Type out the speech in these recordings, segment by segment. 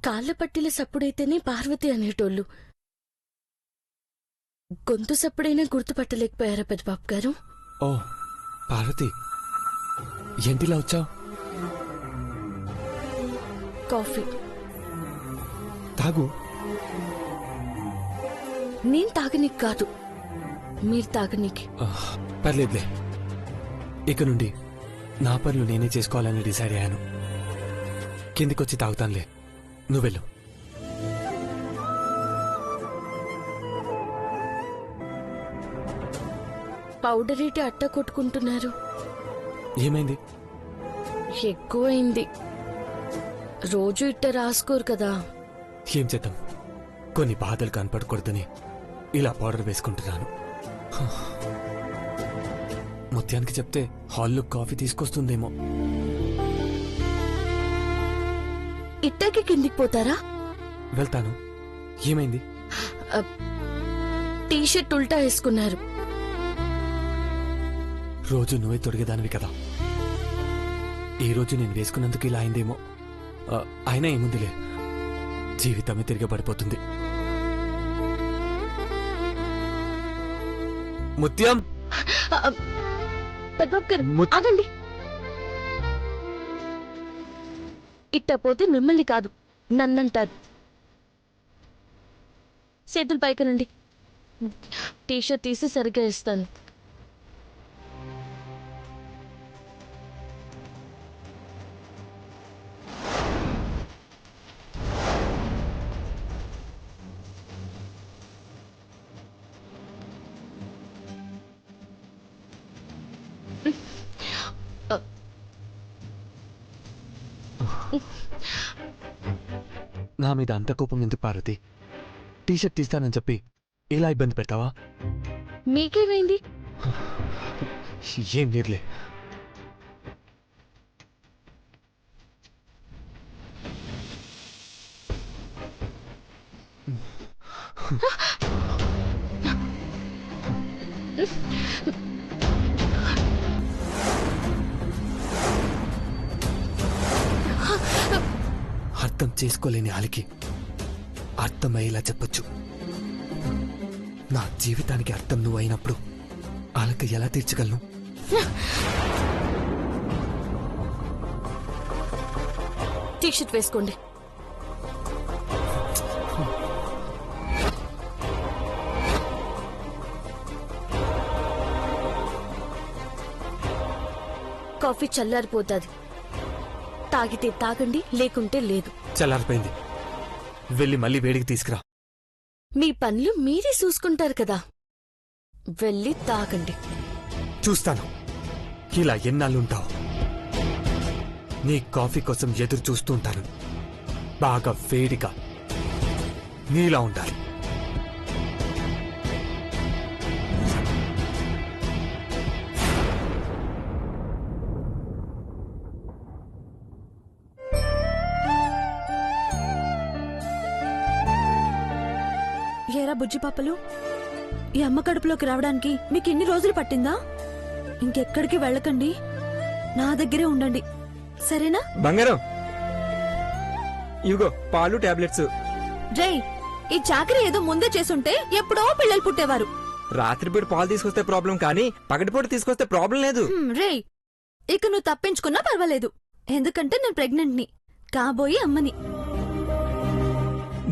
కాళ్ళ పట్టీల సప్పుడైతేనే పార్వతి అనేటోళ్ళు. గొంతు సప్పుడైనా గుర్తుపట్టలేకపోయారా పెద్దబాబు గారు? ఓ పార్వతి, ఏంటిలా వచ్చావు? కాఫీ తాగు. నేను తాగనీకి కాదు, మీరు తాగనీకి. పర్లేదులే, ఇక నుండి నా పనులు నేనే చేసుకోవాలని డిసైడ్ అయ్యాను. కిందికొచ్చి తాగుతానులే, నువ్వెళ్ళు. పౌడర్ ఏంటి అట్ట కొట్టుకుంటున్నారు? ఏమైంది? ఎక్కువైంది. రోజు ఇట్ట రాసుకోరు కదా. ఏం చేద్దాం, కొన్ని బాధలు కనపడకూడదని ఇలా పౌడర్ వేసుకుంటున్నాను. ముత్యానికి చెప్తే హాల్లో కాఫీ తీసుకొస్తుందేమో. ఇట్టకి కిందికి పోతారా? వెళ్తాను. ఏమైంది? టీషర్ట్ ఉల్టా వేసుకున్నారు. రోజు నువ్వే తొడిగేదానివి కదా, ఈ రోజు నేను వేసుకున్నందుకు ఇలా అయిందేమో. అయినా ఏముందిలే, జీవితమే తిరగబడిపోతుంది. ముత్యం, ఆగండి. ఇట్ట పోతే మిమ్మల్ని కాదు నన్నంటారు. చేతులు పైకనండి, టీషర్ట్ తీసి సరిగ్గా ఇస్తాను. నా మీద అంత కోపం ఎందుకు పార్వతి? టీషర్ట్ తీస్తానని చెప్పి ఇలా ఇబ్బంది పెడతావా? మీకేమైంది? ఏం లేదులే. అర్థం చేసుకోలేని ఆలికి అర్థమయ్యేలా చెప్పొచ్చు. నా జీవితానికి అర్థం నువ్వు అయినప్పుడు ఆలకి ఎలా తీర్చగలను? టీషర్ట్ వేసుకోండి. కాఫీ చల్లారిపోతుంది. తాగితే తాగండి, లేకుంటే లేదు. చల్లారిపోయింది, వెళ్ళి మళ్ళీ వేడికి తీసుకురా. మీ పనులు మీరే చూసుకుంటారు కదా, వెళ్ళి తాగండి. చూస్తాను ఇలా ఎన్నాళ్ళుంటావు. నీ కాఫీ కోసం ఎదురు చూస్తూ ఉంటాను. బాగా వేడిగా నీలా ఉండాలి. ఏరా బుజ్జి పాపలు, ఈ అమ్మ కడుపులోకి రావడానికి మీకు ఎన్ని రోజులు పట్టిందా? ఇంకెక్కడికి వెళ్ళకండి, నా దగ్గరే ఉండండి, సరేనా? బంగారం, ఇవిగో పాలు టాబ్లెట్స్. జై, ఈ చాకరీ ఏదో ముందే చేసుంటే ఎప్పుడో పిల్లలు పుట్టేవారు. రాత్రిపూట పాలు తీసుకొస్తే ప్రాబ్లం, కానీ పగటిపూట తీసుకొస్తే ప్రాబ్లం లేదు. రే, ఇక నువ్వు తప్పించుకున్నా పర్వాలేదు, ఎందుకంటే నేను ప్రెగ్నెంట్ని, కాబోయే అమ్మని.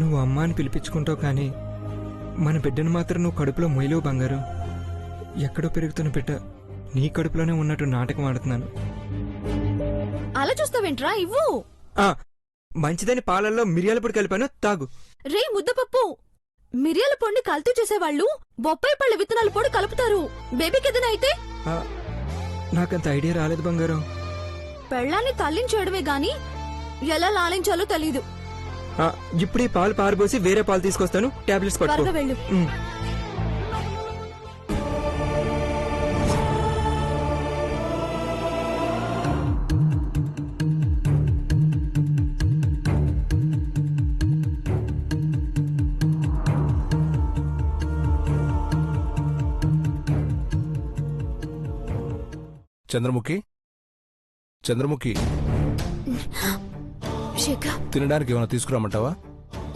నువ్వు అమ్మ అని పిలిపించుకుంటావు, కానీ మన బిడ్డను మాత్రం నువ్వు కడుపులో మొయ్యలేవు బంగారం. ఎక్కడో పెరుగుతున్న బిడ్డ నీ కడుపులోనే ఉన్నట్టు నాటకం ఆడుతున్నాను. అలా చూస్తావేంట్రా, ఇవ్వు. మంచిదని పాలల్లో మిరియాల పొడి కలిపాను, తాగు. రే ముద్దపప్పు, మిరియాల పొడిని కల్తీ చేసేవాళ్ళు బొప్పాయి పళ్ళ విత్తనాల పొడి కలుపుతారు. బేబీకి ఏదైనా అయితే? నాకంత ఐడియా రాలేదు బంగారం. పెళ్ళాన్ని తల్లించేయడమే గాని ఎలా లాలించాలో తెలీదు. ఇప్పుడు ఈ పాలు పారబోసి వేరే పాలు తీసుకొస్తాను, టాబ్లెట్స్ పట్టుకో. త్వరగా వెళ్ళు. చంద్రముఖి, చంద్రముఖి, శేఖర్, తినడానికి ఏమైనా తీసుకురామంటావా?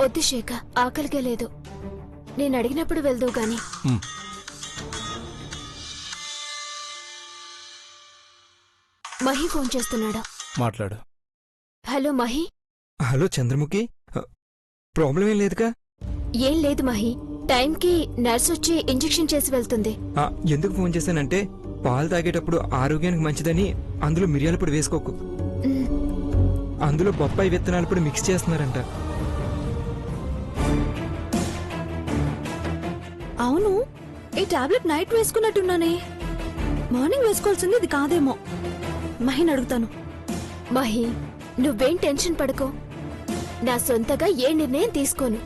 వద్దు శేఖర్, ఆకలిగా లేదు. నేను అడిగినప్పుడు వెళ్దావు గాని. ఉమ్. మహి ఫోన్ చేస్తున్నాడా? మాట్లాడు. Hello Mahi. Hello Chandramukhi, problem ఏం లేదుగా? ఏం లేదు మహి, టైంకి నర్స్ వచ్చి ఇంజెక్షన్ చేసి వెళ్తుంది. ఎందుకు ఫోన్ చేశానంటే పాలు తాగేటప్పుడు ఆరోగ్యానికి మంచిదని అందులో మిరియాల పొడి వేసుకోకు. ఉమ్, అందులో బొప్పాయి విత్తనాలు పొడి మిక్స్ చేస్తున్నారంట. అవును, ఈ టాబ్లెట్ నైట్ వేసుకున్నట్టున్నానే. మార్నింగ్ వేసుకోవాల్సింది ఇది కాదేమో. మహిని అడుగుతాను. మహి, నువ్వేం టెన్షన్ పడకో. నా సొంతగా ఏ నిర్ణయం తీసుకోను.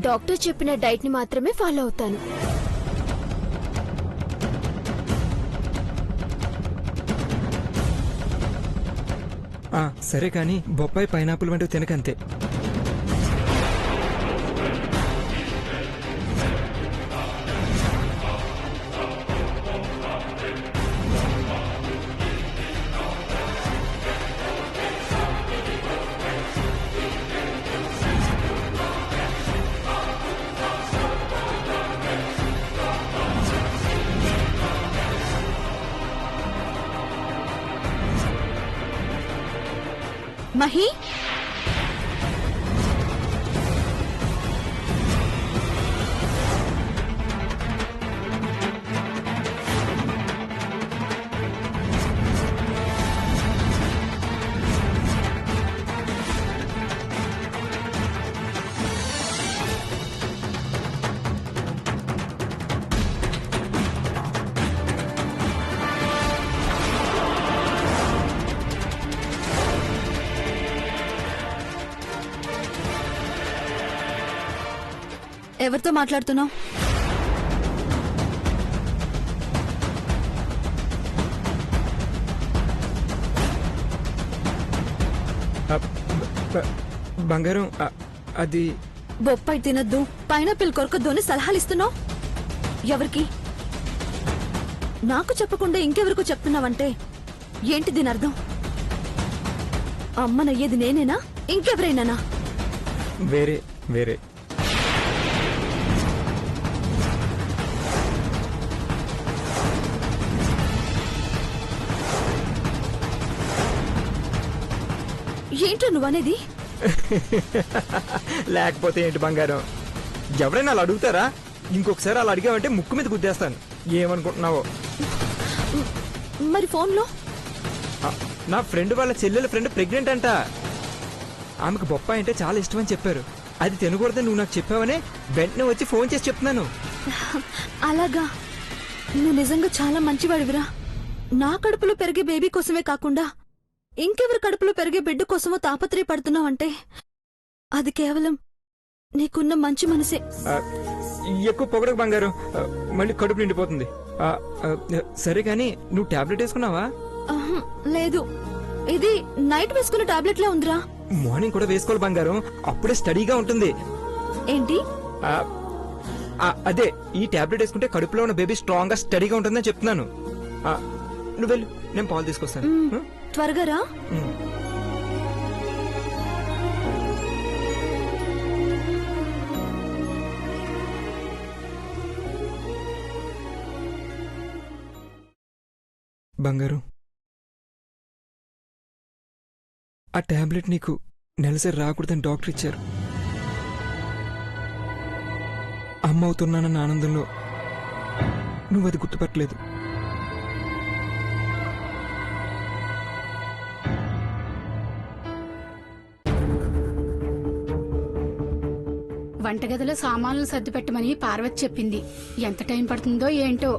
డాక్టర్ చెప్పిన డైట్ ని మాత్రమే ఫాలో అవుతాను. సరే కానీ బొప్పాయి పైనాపిల్ వంటివి తినకంతే. మహి, ఎవరితో మాట్లాడుతున్నావు? బంగారం, అది బొప్పాయి తినద్దు, పైనాపిల్ కొరకొద్దు అని సలహాలు ఇస్తున్నావు. ఎవరికి? నాకు చెప్పకుండా ఇంకెవరికో చెప్తున్నావంటే ఏంటి దీని అర్థం? అమ్మనయ్యేది నేనేనా, ఇంకెవరైనానా? వేరే వేరే. ఏంటో నువ్వనేది? లేకపోతే ఏంటి బంగారం, ఎవరైనా అలా అడుగుతారా? ఇంకొకసారి అలా అడిగావంటే ముక్కు మీద గుద్దేస్తాను. ఏమనుకుంటున్నావో? మరి ఫోన్లో నా ఫ్రెండ్ వాళ్ళ చెల్లెల ఫ్రెండ్ ప్రెగ్నెంట్ అంట. ఆమెకు బొప్పాయి అంటే చాలా ఇష్టం అని చెప్పారు. అది తినకూడదని నువ్వు నాకు చెప్పావనే వెంటనే వచ్చి ఫోన్ చేసి చెప్తున్నాను. అలాగా? నువ్వు నిజంగా చాలా మంచివాడివిరా. నా కడుపులో పెరిగే బేబీ కోసమే కాకుండా ఇంకెవరి కడుపులో పెరిగే బిడ్డ కోసమో తాపత్రయపడుతున్నావంటే అది కేవలం నీకున్న మంచి మనసే. ఎక్కువ పొగడకు బంగారం, మళ్ళీ కడుపు నిండిపోతుంది. సరే గాని నువ్వు టాబ్లెట్ వేసుకున్నావా? లేదు, ఇది నైట్ వేసుకున్న టాబ్లెట్లా ఉందిరా. మార్నింగ్ కూడా వేసుకోవాలి బంగారం, అప్పుడే స్టడీగా ఉంటుంది. ఏంటి? అదే, ఈ టాబ్లెట్ వేసుకుంటే కడుపులో ఉన్న బేబీ స్ట్రాంగ్ గా స్టడీగా ఉంటుందని చెప్తున్నాను. నువ్వు వెళ్ళు, నేను పాలు తీసుకొస్తాను. త్వరగా రా. బంగారు, ఆ టాబ్లెట్ నీకు నెలసరి రాకూడదని డాక్టర్ ఇచ్చారు. అమ్మ అవుతున్నానన్న ఆనందంలో నువ్వు అది గుర్తుపట్టలేదు. వంటగదిలో సామాన్లు సర్ది పెట్టమని పార్వతి చెప్పింది. ఎంత టైం పడుతుందో ఏంటో.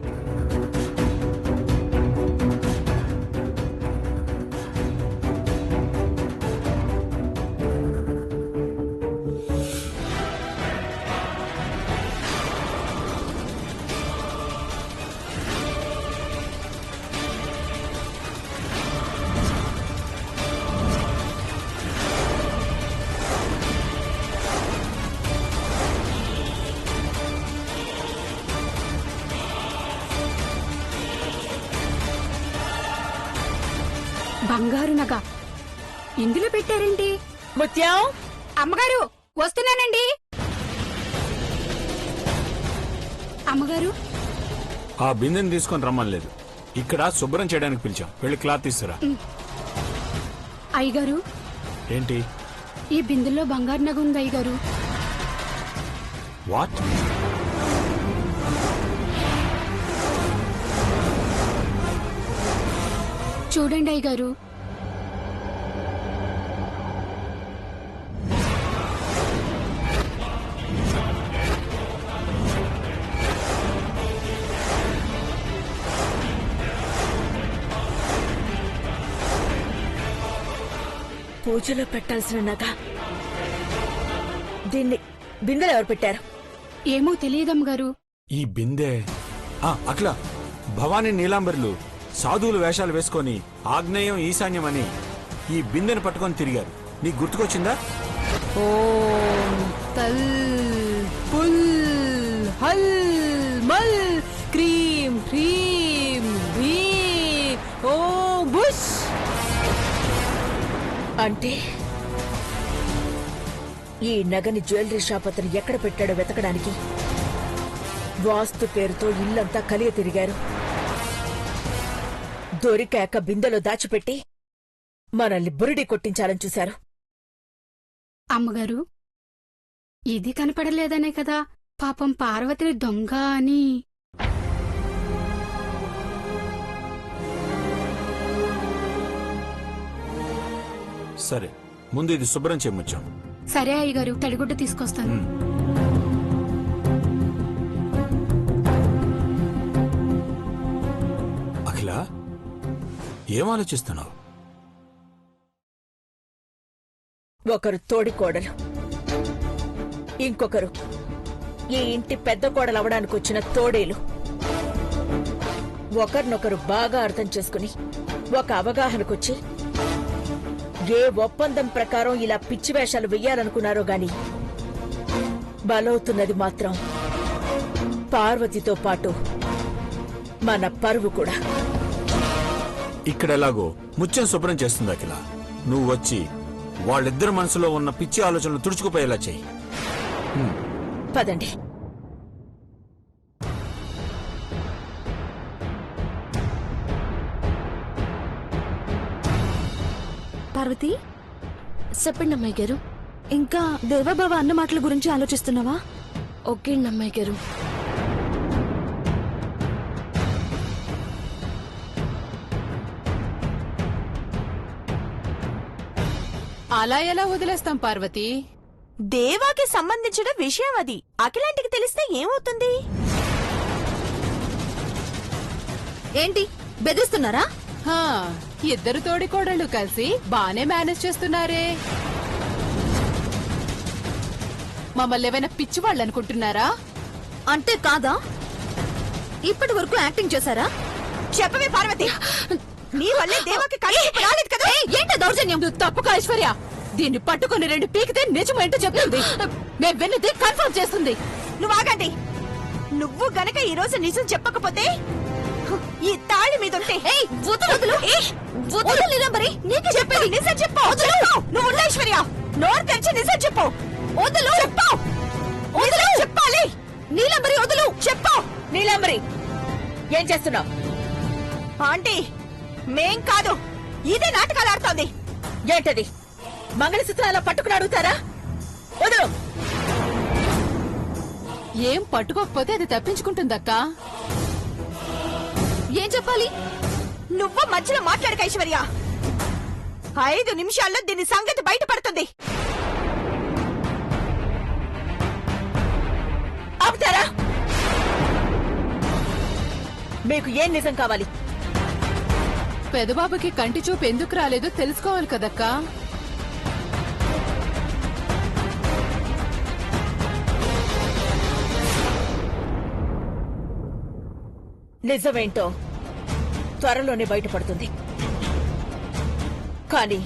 బంగారు నగ ఇందులో పెట్టారేంటి? ముత్యం, అమ్మగారు వస్తున్నానండి. అమ్మగారు ఆ బిందెని తీసుకొని రమ్మనలేదు, ఇక్కడ శుభ్రం చేయడానికి పిలిచాం. వెళ్ళి క్లాత్ తీసుకురా. అయ్యగారు, ఏంటి? ఈ బిందెల్లో బంగారు నగ ఉంది అయ్యగారు. వాట్? చూడండి అయ్యగారు. పూజలో పెట్టాల్సిన నగ. దీన్ని బిందెలు ఎవరు పెట్టారు? ఏమో తెలియదమ్మగారు. ఈ బిందె అట్లా భవానీ నీలాంబరులు సాధువులు వేషాలు వేసుకొని ఆగ్నేయం ఈశాన్యం అని ఈ బిందెను పట్టుకొని తిరిగారు. నీకు గుర్తుకొచ్చిందా? ఓం తల్ పుల్ హల్ మల్ క్రీం క్రీం భీం ఓం బుష్. అంటే ఈ నగని జ్యువెలరీ షాప్ అతను ఎక్కడ పెట్టాడో వెతకడానికి వాస్తు పేరుతో ఇల్లంతా కలియ తిరిగారు. దొరికాక బిందెలో దాచిపెట్టి మనల్ని బురిడి కొట్టించాలని చూశారు. అమ్మగారు, ఇది కనపడలేదనే కదా పాపం పార్వతిని దొంగ అని. సరే, ముందు ఇది శుభ్రం చేయమొచ్చాం. సరే అయ్యగారు, తడిగుడ్డ తీసుకొస్తాను. అఖిల, ఏం ఆలోచిస్తున్నావు? ఒకరు తోడి కోడలు, ఇంకొకరు ఈ ఇంటి పెద్ద కోడలు అవడానికి వచ్చిన తోడేలు. ఒకరినొకరు బాగా అర్థం చేసుకుని ఒక అవగాహనకొచ్చి ఏ ఒప్పందం ప్రకారం ఇలా పిచ్చి వేషాలు వెయ్యాలనుకున్నారో గాని బలవుతున్నది మాత్రం పార్వతితో పాటు మన పరువు కూడా. ఇక్కడ ఎలాగో ముత్యం శుభ్రం చేస్తుంది అఖిల. నువ్వు వచ్చి వాళ్ళిద్దరి మనసులో ఉన్న పిచ్చి ఆలోచనలు తుడుచుకుపోయేలా చెయ్యి. పదండి. పార్వతి, చెప్పండి అమ్మాయి గారు. ఇంకా దేవబావ అన్న మాటల గురించి ఆలోచిస్తున్నావా? ఓకే అమ్మాయి గారు. అలా ఎలా వదిలేస్తాం పార్వతి? దేవాకి సంబంధించిన విషయం అది. అఖిలాంటికి తెలిస్తే ఏమవుతుంది? ఏంటి బెదిరిస్తున్నారా? హా, ఇద్దరు తోడికోడళ్ళు కలిసి బానే మేనేజ్ చేస్తున్నారే. మమ్మల్ని ఏమైనా పిచ్చివాళ్ళు అనుకుంటున్నారా? అంటే కాదా? ఇప్పటి వరకు యాక్టింగ్ చేశారా? చెప్పవే పార్వతి, నీ వల్లే దేవాకి కళ్ళకి రాలేదు కదా. ఏంటో దౌర్జన్యం? నువ్వు తప్పుకో ఐశ్వర్య. దీన్ని పట్టుకుని రెండు పీకితే నిజమేంటో చెప్తుంది. మేము విన్నది కన్ఫర్మ్ చేస్తుంది. నువ్వు ఆగండి. నువ్వు గనక ఈ రోజు నిజం చెప్పకపోతే ఈ తాళి మీద ఉంటే చెప్పేది నిజం చెప్పు. నువ్వు ఉండు ఐశ్వర్య, నోరు తెరిచి నిజం చెప్పు. వదులు చెప్పు. వదులు చెప్పాలి. నీలంబరి వదులు చెప్పు. నీలంబరి, ఏం చేస్తున్నావు? ఆంటీ, మేం కాదు, ఇదే నాటకాలు ఆడుతోంది. ఏంటది? మంగళసూత్రాల పట్టుకుని అడుగుతారా? వదులు. ఏం పట్టుకోకపోతే అది తప్పించుకుంటుందక్కా. ఏం చెప్పాలి? నువ్వు మధ్యలో మాట్లాడక ఐశ్వర్య. 5 నిమిషాల్లో దీని సంగతి బయటపడుతుంది. ఆపుతారా? మీకు ఏం నిజం కావాలి? పెదబాబుకి కంటి చూపు ఎందుకు రాలేదో తెలుసుకోవాలి కదక్కా. నిజమేంటో త్వరలోనే బయటపడుతుంది. కానీ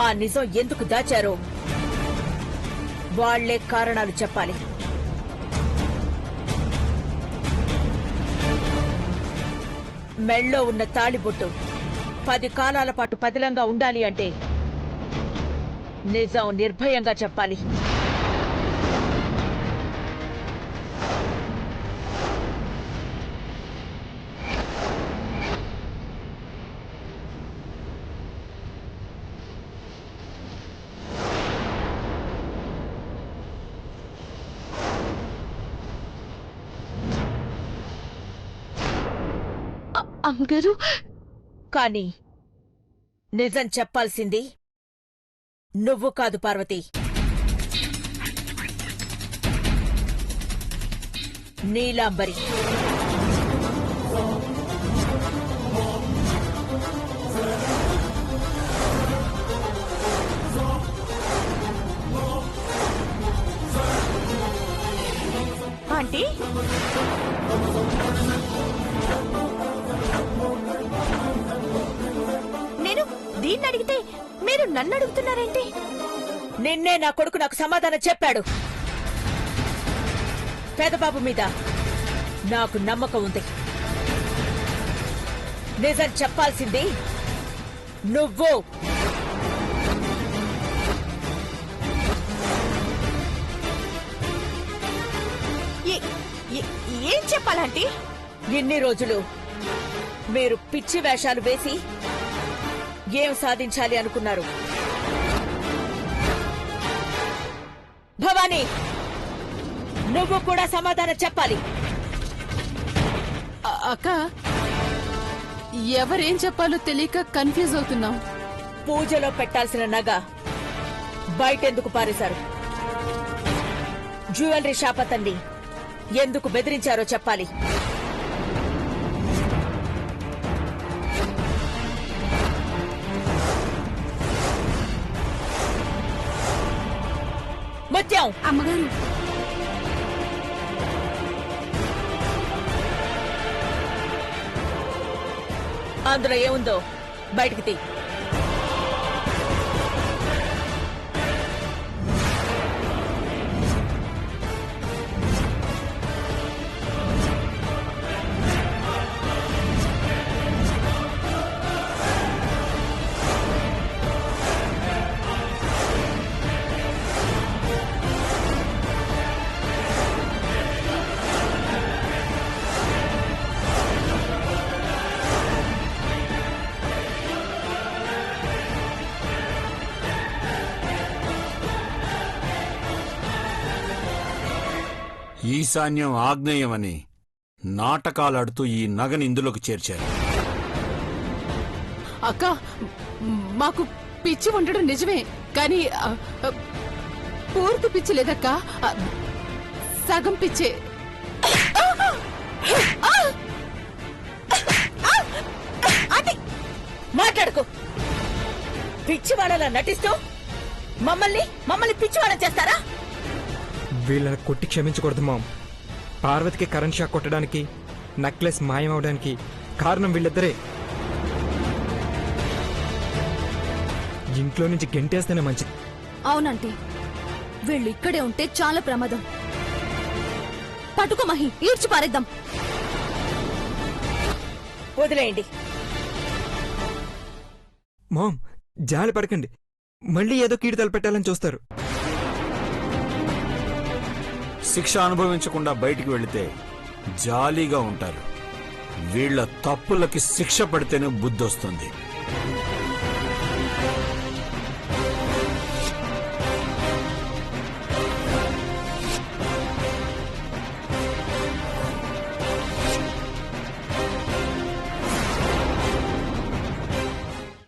ఆ నిజం ఎందుకు దాచారో వాళ్లే కారణాలు చెప్పాలి. మెళ్ళో ఉన్న తాళిబొట్టు 10 కాలాల పాటు పదిలంగా ఉండాలి అంటే నిజం నిర్భయంగా చెప్పాలి. అమ్మగారు, కానీ నిజం చెప్పాల్సింది నువ్వు కాదు పార్వతి, నీలాంబరి. ఆంటీ, నేను దీన్ని అడిగితే మీరు నన్ను అడుగుతున్నారేంటి? నిన్నే నా కొడుకు నాకు సమాధానం చెప్పాడు. పెదబాబు మీద నాకు నమ్మకం ఉంది. నిజం చెప్పాల్సింది నువ్వు. ఏం చెప్పాలంటే? ఇన్ని రోజులు మీరు పిచ్చి వేషాలు వేసి ఏం సాధించాలి అనుకున్నారు? భవానీ, నువ్వు కూడా సమాధానం చెప్పాలి. అక్క, ఎవరేం చెప్పాలో తెలియక కన్ఫ్యూజ్ అవుతున్నాం. పూజలో పెట్టాల్సిన నగ బయటెందుకు పారేశారు? జ్యువెలరీ షాప్ అతన్ని ఎందుకు బెదిరించారో చెప్పాలి. ముత్యం, అమ్మగారు, అందులో ఏముందో బయటికి తీ. ఈశాన్యం ఆగ్నేయమని నాటకాలాడుతూ ఈ నగని ఇందులోకి చేర్చారు. అక్క, మాకు పిచ్చి ఉండడం నిజమే, కానీ పూర్తి పిచ్చి లేదక్క, సగం పిచ్చే. మాట్లాడుకో. పిచ్చివాడలా నటిస్తూ మమ్మల్ని పిచ్చివాడ చేస్తారా? వీళ్ళని కొట్టి క్షమించకూడదు మామ్. పార్వతికి కరెంట్ షాక్ కొట్టడానికి, నెక్లెస్ మాయమవడానికి కారణం వీళ్ళిద్దరే. ఇంట్లో నుంచి గెంటేస్తేనే మంచిది. అవునంటీ, వీళ్ళు ఇక్కడే ఉంటే చాలా ప్రమాదం. పట్టుకో మహి, ఈడ్చి పారేద్దాం. వదిలేయండి. మామ్, జాలి పడకండి. మళ్ళీ ఏదో కీడు తలపెట్టాలని చూస్తారు. శిక్ష అనుభవించకుండా బయటికి వెళితే జాలీగా ఉంటారు. వీళ్ల తప్పులకి శిక్ష పడితేనే బుద్ధొస్తుంది.